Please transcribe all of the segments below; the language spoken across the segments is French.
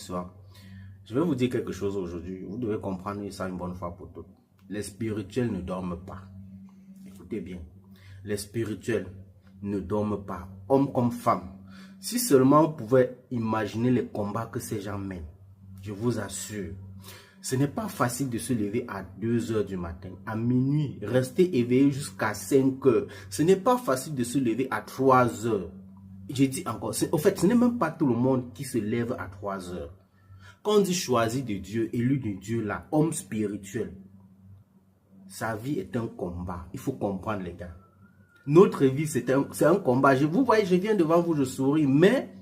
soir. Je vais vous dire quelque chose aujourd'hui. Vous devez comprendre ça une bonne fois pour toutes. Les spirituels ne dorment pas. Écoutez bien. Les spirituels ne dorment pas. Hommes comme femmes. Si seulement vous pouvez imaginer les combats que ces gens mènent. Je vous assure. Ce n'est pas facile de se lever à 2 heures du matin, à minuit, rester éveillé jusqu'à 5 heures. Ce n'est pas facile de se lever à 3 heures. Je dis encore, au fait, ce n'est même pas tout le monde qui se lève à 3 heures. Quand on dit choisi de Dieu, élu de Dieu, là, homme spirituel, sa vie est un combat. Il faut comprendre, les gars. Notre vie, c'est un combat. Vous voyez, je viens devant vous, je souris, mais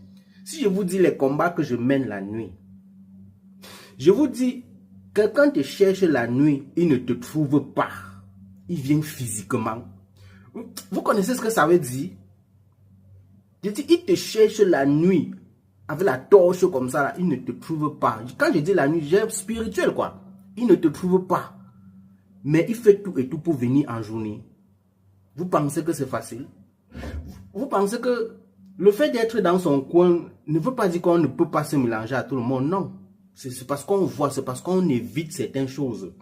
si je vous dis les combats que je mène la nuit, je vous dis, quelqu'un te cherche la nuit, il ne te trouve pas. Il vient physiquement. Vous connaissez ce que ça veut dire? Je dis, il te cherche la nuit, avec la torche comme ça, là, il ne te trouve pas. Quand je dis la nuit, j'ai spirituel, quoi. Il ne te trouve pas. Mais il fait tout et tout pour venir en journée. Vous pensez que c'est facile? Vous pensez que le fait d'être dans son coin ne veut pas dire qu'on ne peut pas se mélanger à tout le monde? Non. C'est parce qu'on voit, c'est parce qu'on évite certaines choses.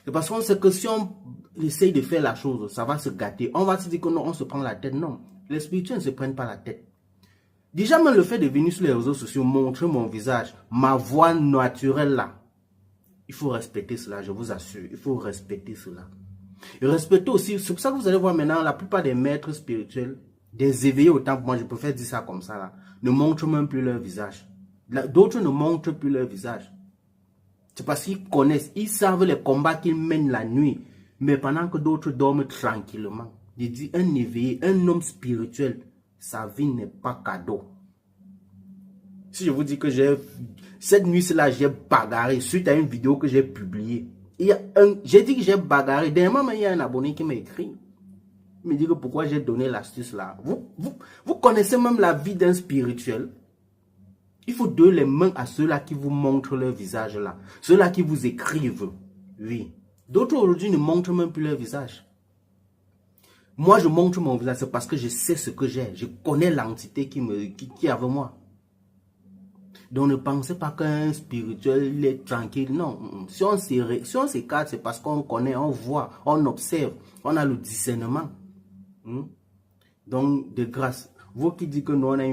C'est parce qu'on sait que si on essaye de faire la chose, ça va se gâter. On va se dire que non, on se prend la tête. Non, les spirituels ne se prennent pas la tête. Déjà même le fait de venir sur les réseaux sociaux, montrer mon visage, ma voix naturelle là, il faut respecter cela, je vous assure. Il faut respecter cela. Et respecter aussi, c'est pour ça que vous allez voir maintenant, la plupart des maîtres spirituels, des éveillés au temple, moi je préfère dire ça comme ça là, ne montrent même plus leur visage. D'autres ne montrent plus leur visage. C'est parce qu'ils connaissent, ils savent les combats qu'ils mènent la nuit. Mais pendant que d'autres dorment tranquillement. Je dis, un éveillé, un homme spirituel, sa vie n'est pas cadeau. Si je vous dis que cette nuit-là, j'ai bagarré suite à une vidéo que j'ai publiée. J'ai dit que j'ai bagarré. Dernièrement, il y a un abonné qui m'a écrit. Il me dit que pourquoi j'ai donné l'astuce là. Vous connaissez même la vie d'un spirituel. Il faut donner les mains à ceux-là qui vous montrent leur visage là. Ceux-là qui vous écrivent. Oui. D'autres aujourd'hui ne montrent même plus leur visage. Moi, je montre mon visage, c'est parce que je sais ce que j'ai. Je connais l'entité qui est avec moi. Donc ne pensez pas qu'un spirituel il est tranquille. Non. Si on s'écarte, c'est parce qu'on connaît, on voit, on observe, on a le discernement. Donc, de grâce, vous qui dites que nous on a